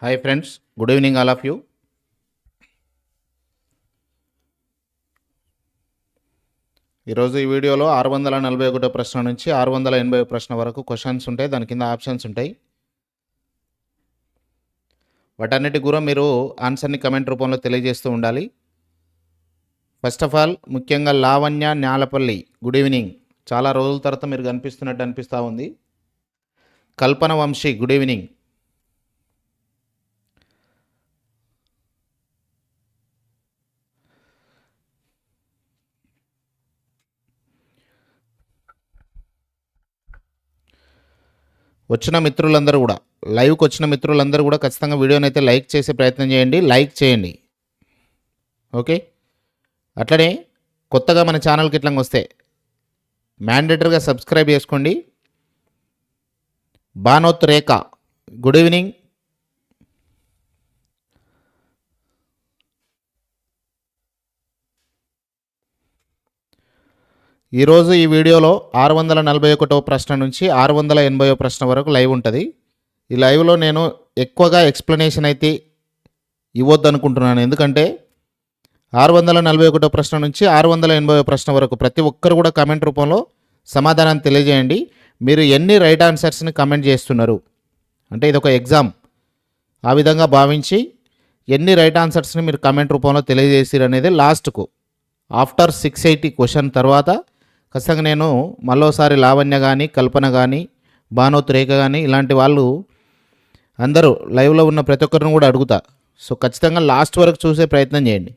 Hi friends, good evening all of you. ఈరోజు ఈ వీడియోలో 641 ప్రశ్న నుంచి 680 ప్రశ్న వరకు క్వశ్చన్స్ ఉంటాయి. దాని కింద ఆప్షన్స్ ఉంటాయి. వాటన్నిటి కూడా మీరు ఆన్సర్ని కమెంట్ రూపంలో తెలియజేస్తూ ఉండాలి. ఫస్ట్ ఆఫ్ ఆల్ ముఖ్యంగా లావణ్య న్యాలపల్లి, గుడ్ ఈవినింగ్. చాలా రోజుల తర్వాత మీరు కనిపిస్తున్నట్టు అనిపిస్తూ ఉంది. కల్పన వంశీ, గుడ్ ఈవినింగ్. వచ్చిన మిత్రులందరూ కూడా, లైవ్కి వచ్చిన మిత్రులందరూ కూడా ఖచ్చితంగా వీడియోని అయితే లైక్ చేసే ప్రయత్నం చేయండి. లైక్ చేయండి, ఓకే. అట్లనే కొత్తగా మన ఛానల్కి ఇట్లా వస్తే మ్యాండేటరీగా సబ్స్క్రైబ్ చేసుకోండి. బానోత్ రేఖ, గుడ్ ఈవినింగ్. ఈరోజు ఈ వీడియోలో 641 ప్రశ్న నుంచి 680 ప్రశ్న వరకు లైవ్ ఉంటుంది. ఈ లైవ్లో నేను ఎక్కువగా ఎక్స్ప్లెనేషన్ అయితే ఇవ్వద్దు అనుకుంటున్నాను. ఎందుకంటే 641 ప్రశ్న నుంచి 680 ప్రశ్న వరకు ప్రతి ఒక్కరు కూడా కామెంట్ రూపంలో సమాధానాన్ని తెలియజేయండి. మీరు ఎన్ని రైట్ ఆన్సర్స్ని కామెంట్ చేస్తున్నారు అంటే ఇది ఒక ఎగ్జామ్, ఆ విధంగా భావించి ఎన్ని రైట్ ఆన్సర్స్ని మీరు కామెంట్ రూపంలో తెలియజేసారు అనేది లాస్ట్కు ఆఫ్టర్ 680 క్వశ్చన్ తర్వాత ఖచ్చితంగా నేను మళ్ళోసారి లావణ్య కానీ, కల్పన కానీ, భానోత్ రేఖ కానీ ఇలాంటి వాళ్ళు అందరూ లైవ్లో ఉన్న ప్రతి ఒక్కరిని కూడా అడుగుతా. సో ఖచ్చితంగా లాస్ట్ వరకు చూసే ప్రయత్నం చేయండి.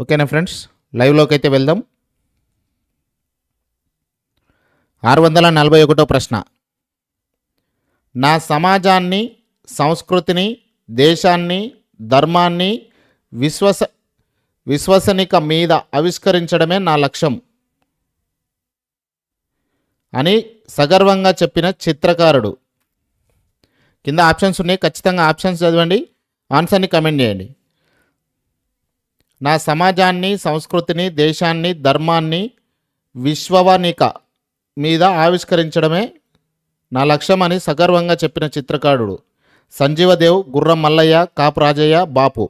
ఓకేనా ఫ్రెండ్స్, లైవ్లోకి అయితే వెళ్దాం. 641 ప్రశ్న. నా సమాజాన్ని, సంస్కృతిని, దేశాన్ని, ధర్మాన్ని విశ్వసనిక మీద ఆవిష్కరించడమే నా లక్ష్యం అని సగర్వంగా చెప్పిన చిత్రకారుడు. కింద ఆప్షన్స్ ఉన్నాయి, ఖచ్చితంగా ఆప్షన్స్ చదవండి, ఆన్సర్ని కమెంట్ చేయండి. నా సమాజాన్ని, సంస్కృతిని, దేశాన్ని, ధర్మాన్ని విశ్వవనిక మీద ఆవిష్కరించడమే నా లక్ష్యం అని సగర్వంగా చెప్పిన చిత్రకారుడు Sanjeevadev, Gurram Mallaiah, Kapu Rajaiah, Bapu.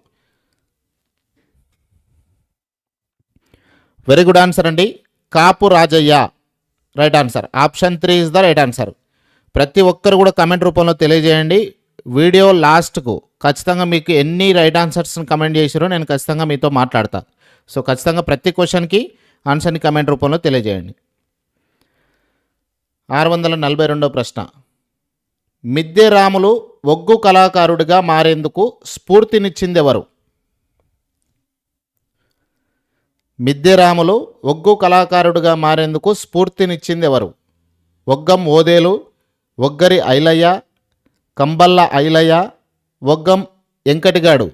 Very good answer అండి, Kapu Rajaiah right answer. Option 3 is the right answer. ప్రతి ఒక్కరు కూడా కమెంట్ రూపంలో తెలియజేయండి. వీడియో లాస్ట్కు ఖచ్చితంగా మీకు ఎన్ని రైట్ ఆన్సర్స్ని కమెంట్ చేసారో నేను ఖచ్చితంగా మీతో మాట్లాడతా. సో ఖచ్చితంగా ప్రతి క్వశ్చన్కి ఆన్సర్ని కమెంట్ రూపంలో తెలియజేయండి. 642 ప్రశ్న. మిద్దె రాములు ఒగ్గు కళాకారుడిగా మారేందుకు స్ఫూర్తినిచ్చింది ఎవరు? మిద్దె రాములు ఒగ్గు కళాకారుడిగా మారేందుకు స్ఫూర్తినిచ్చింది ఎవరు? ఒగ్గం ఓదేలు, ఒగ్గరి ఐలయ్య, కంబల్ల ఐలయ్య, ఒగ్గం ఎంకటిగాడు.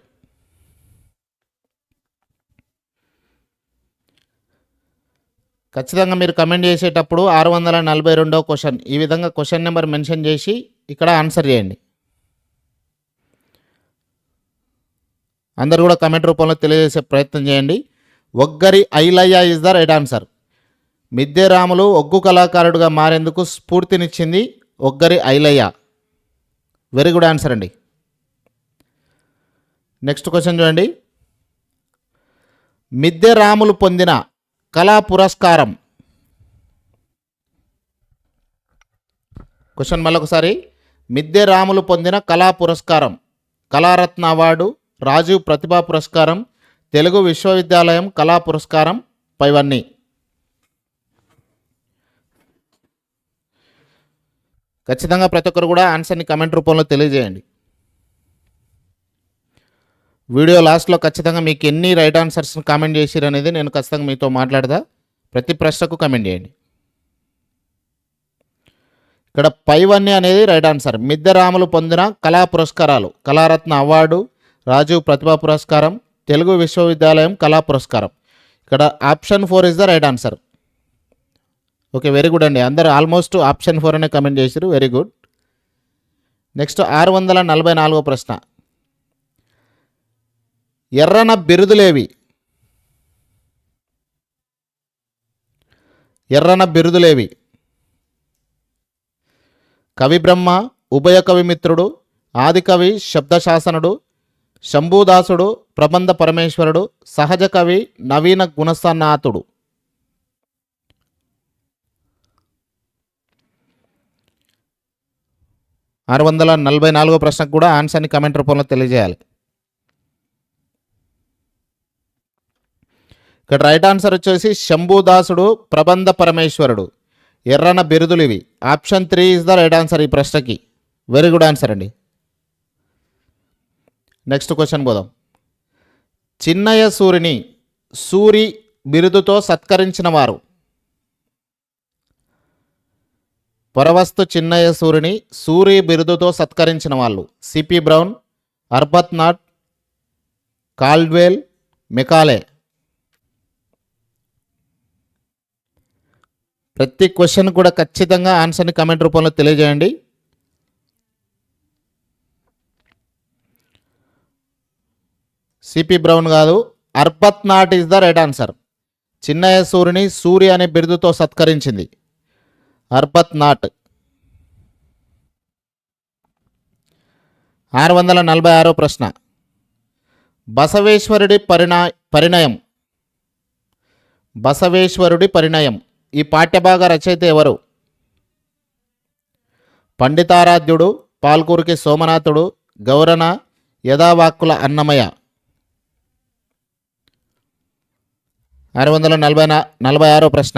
ఖచ్చితంగా మీరు కమెంట్ చేసేటప్పుడు 642 క్వశ్చన్ ఈ విధంగా క్వశ్చన్ నెంబర్ మెన్షన్ చేసి ఇక్కడ ఆన్సర్ చేయండి. అందరు కూడా కమెంట్ రూపంలో తెలియజేసే ప్రయత్నం చేయండి. Oggari Ailaiah is the right answer. Midde Ramulu ఒగ్గు కళాకారుడిగా మారేందుకు స్ఫూర్తినిచ్చింది Oggari Ailaiah. Very good answer అండి. నెక్స్ట్ క్వశ్చన్ చూడండి. మిద్దె రాములు పొందిన కళా పురస్కారం. క్వశ్చన్ మళ్ళొకసారి. మిద్దె రాములు పొందిన కళా పురస్కారం: కళారత్న అవార్డు, రాజీవ్ ప్రతిభా పురస్కారం, తెలుగు విశ్వవిద్యాలయం కళా పురస్కారం, పైవన్నీ. ఖచ్చితంగా ప్రతి ఒక్కరు కూడా ఆన్సర్ని కమెంట్ రూపంలో తెలియజేయండి. వీడియో లాస్ట్లో ఖచ్చితంగా మీకు ఎన్ని రైట్ ఆన్సర్స్ని కామెంట్ చేసిరు అనేది నేను ఖచ్చితంగా మీతో మాట్లాడదా. ప్రతి ప్రశ్నకు కమెంట్ చేయండి. ఇక్కడ పైవన్నీ అనేది రైట్ ఆన్సర్. మిద్దె రాములు పొందిన కళా పురస్కారాలు: కళారత్న అవార్డు, రాజీవ్ ప్రతిభా పురస్కారం, తెలుగు విశ్వవిద్యాలయం కళా పురస్కారం. ఇక్కడ option 4 is the right answer. Okay, very good అండి. అందరూ ఆల్మోస్ట్ ఆప్షన్ 4 అనే కమెంట్ చేశారు, వెరీ గుడ్. నెక్స్ట్ 644 ప్రశ్న. ఎర్రన బిరుదులేవి? ఎర్రన బిరుదులేవి? కవిబ్రహ్మ, ఉభయ కవిమిత్రుడు, ఆదికవి, శబ్దశాసనుడు, శంభూదాసుడు, ప్రబంధ పరమేశ్వరుడు, సహజ కవి, నవీన గుణసనాథుడు. ఆరు వందల 44వ ప్రశ్నకు కూడా ఆన్సర్ని కమెంట్ రూపంలో తెలియజేయాలి. ఇక్కడ రైట్ ఆన్సర్ వచ్చేసి శంభూదాసుడు, ప్రబంధ పరమేశ్వరుడు. ఎర్రన బిరుదులు ఇవి. Option 3 is the right answer ఈ ప్రశ్నకి. వెరీ గుడ్ ఆన్సర్ అండి. నెక్స్ట్ క్వశ్చన్ పోదాం. చిన్నయ్య సూరిని సూరి బిరుదుతో సత్కరించిన వారు. పొరవస్తు చిన్నయ్య సూరిని సూరి బిరుదుతో సత్కరించిన వాళ్ళు CP Brown, Arbuthnot, Caldwell, Macaulay. ప్రతి క్వశ్చన్ కూడా ఖచ్చితంగా ఆన్సర్ని కమెంట్ రూపంలో తెలియజేయండి. సిపి బ్రౌన్ కాదు, Arbuthnot is the right answer. Chinnaya సూరిని సూరి అనే బిరుదుతో సత్కరించింది అర్బత్నాట్. 646వ ప్రశ్న. బసవేశ్వరుడి పరిణయం. బసవేశ్వరుడి పరిణయం ఈ పాఠ్యభాగ రచయిత ఎవరు? పండితారాధ్యుడు, పాల్కూరికి సోమనాథుడు, గౌరన, యథావాక్కుల అన్నమయ్య. 646వ ప్రశ్న.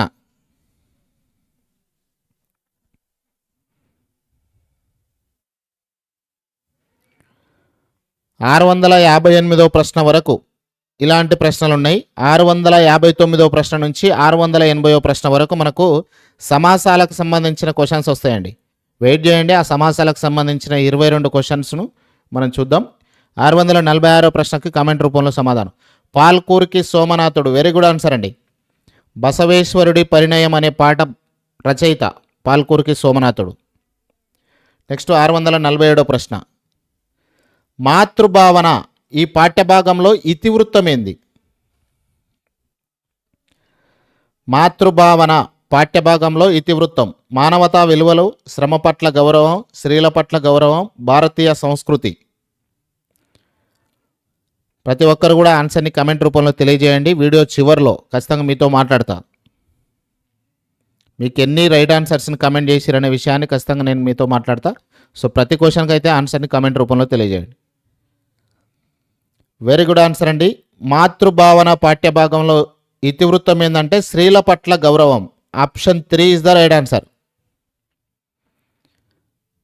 658వ ప్రశ్న వరకు ఇలాంటి ప్రశ్నలు ఉన్నాయి. 659వ ప్రశ్న నుంచి 680వ ప్రశ్న వరకు మనకు సమాసాలకు సంబంధించిన క్వశ్చన్స్ వస్తాయండి. వెయిట్ చేయండి, ఆ సమాసాలకు సంబంధించిన 22 క్వశ్చన్స్ను మనం చూద్దాం. 646వ ప్రశ్నకి కామెంట్ రూపంలో సమాధానం. పాల్కూరికి సోమనాథుడు వెరీ గుడ్ ఆన్సర్ అండి. బసవేశ్వరుడి పరిణయం అనే పాట రచయిత పాల్కూరికి సోమనాథుడు. నెక్స్ట్ 647వ ప్రశ్న. మాతృభావన ఈ పాఠ్యభాగంలో ఇతివృత్తం ఏంది? మాతృభావన పాఠ్యభాగంలో ఇతివృత్తం మానవతా విలువలు, శ్రమ పట్ల గౌరవం, స్త్రీల పట్ల గౌరవం, భారతీయ సంస్కృతి. ప్రతి ఒక్కరు కూడా ఆన్సర్ని కమెంట్ రూపంలో తెలియజేయండి. వీడియో చివరిలో ఖచ్చితంగా మీతో మాట్లాడతా. మీకు ఎన్ని రైట్ ఆన్సర్స్ని కమెంట్ చేసిరనే విషయాన్ని ఖచ్చితంగా నేను మీతో మాట్లాడతా. సో ప్రతి క్వశ్చన్కి అయితే ఆన్సర్ని కమెంట్ రూపంలో తెలియజేయండి. వెరీ గుడ్ ఆన్సర్ అండి. మాతృభావన పాఠ్యభాగంలో ఇతివృత్తం ఏంటంటే స్త్రీల పట్ల గౌరవం. Option 3 is the right answer.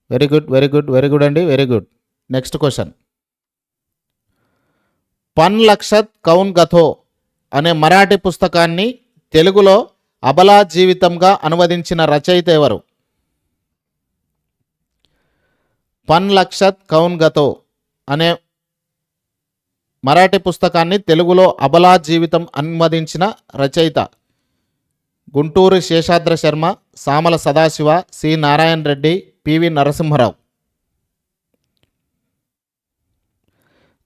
Very good very good very good అండి, వెరీ గుడ్. Next question. పన్ లక్షత్ కౌన్ గథో అనే మరాఠీ పుస్తకాన్ని తెలుగులో అబలా జీవితంగా అనువదించిన రచయిత ఎవరు? పన్ లక్షత్ కౌన్ గథో అనే మరాఠీ పుస్తకాన్ని తెలుగులో అబలా జీవితం అనువదించిన రచయిత Gunturu Seshadri Sharma, Samala Sadashiva, C Narayana Reddy, PV Narasimharao.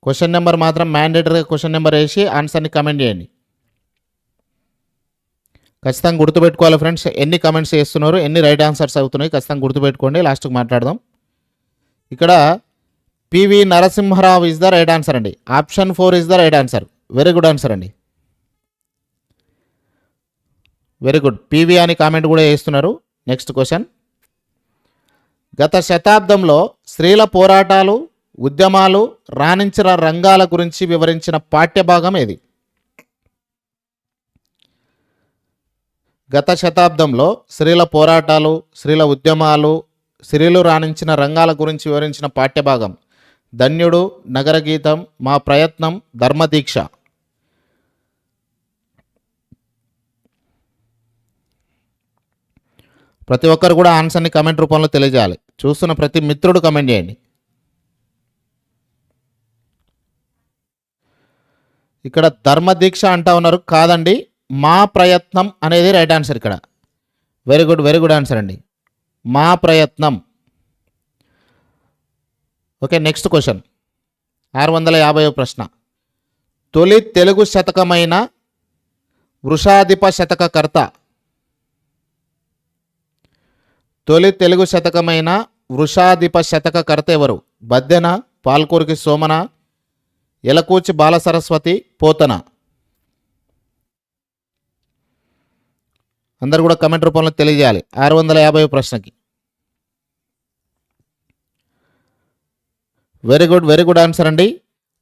Question number మాత్రం మ్యాండేటరీగా క్వశ్చన్ నెంబర్ వేసి ఆన్సర్ని కమెంట్ చేయండి. ఖచ్చితంగా గుర్తుపెట్టుకోవాలి ఫ్రెండ్స్. ఎన్ని కమెంట్స్ చేస్తున్నారు, ఎన్ని రైట్ ఆన్సర్స్ అవుతున్నాయి ఖచ్చితంగా గుర్తుపెట్టుకోండి. లాస్ట్కి మాట్లాడదాం. ఇక్కడ PV Narasimharao is the right answer అండి. Option 4 is the right answer. Very good answer అండి, వెరీ గుడ్. పివి అని కామెంట్ కూడా చేస్తున్నారు. Next question. గత శతాబ్దంలో స్త్రీల పోరాటాలు, ఉద్యమాలు, రాణించిన రంగాల గురించి వివరించిన పాఠ్యభాగం ఏది? గత శతాబ్దంలో స్త్రీల పోరాటాలు, స్త్రీల ఉద్యమాలు, స్త్రీలు రాణించిన రంగాల గురించి వివరించిన పాఠ్యభాగం ధన్యుడు, నగరగీతం, మా ప్రయత్నం, ధర్మదీక్ష. ప్రతి ఒక్కరు కూడా ఆన్సర్ని కమెంట్ రూపంలో తెలియజేయాలి. చూస్తున్న ప్రతి మిత్రుడు కమెంట్ చేయండి. ఇక్కడ ధర్మదీక్ష అంటా ఉన్నారు, కాదండి, మా ప్రయత్నం అనేది రైట్ ఆన్సర్ ఇక్కడ. Very good very good answer అండి, మా ప్రయత్నం. Okay, next question. 650వ ప్రశ్న. తొలి తెలుగు శతకమైన వృషాధిప శతకకర్త. తొలి తెలుగు శతకమైన వృషాధిప శతక కర్త ఎవరు? బద్దెన, పాల్కూరికి సోమన, ఎలకూచి బాల సరస్వతి, పోతన. అందరు కూడా కమెంట్ రూపంలో తెలియజేయాలి 650 ప్రశ్నకి. వెరీ గుడ్ ఆన్సర్ అండి.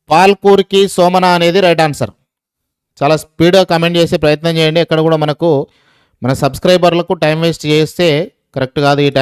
పాల్కూరికి సోమన అనేది రైట్ ఆన్సర్. చాలా స్పీడ్గా కమెంట్ చేసే ప్రయత్నం చేయండి. ఎక్కడ కూడా మన సబ్స్క్రైబర్లకు టైం వేస్ట్ చేస్తే కరెక్ట్ కాదు. ఈ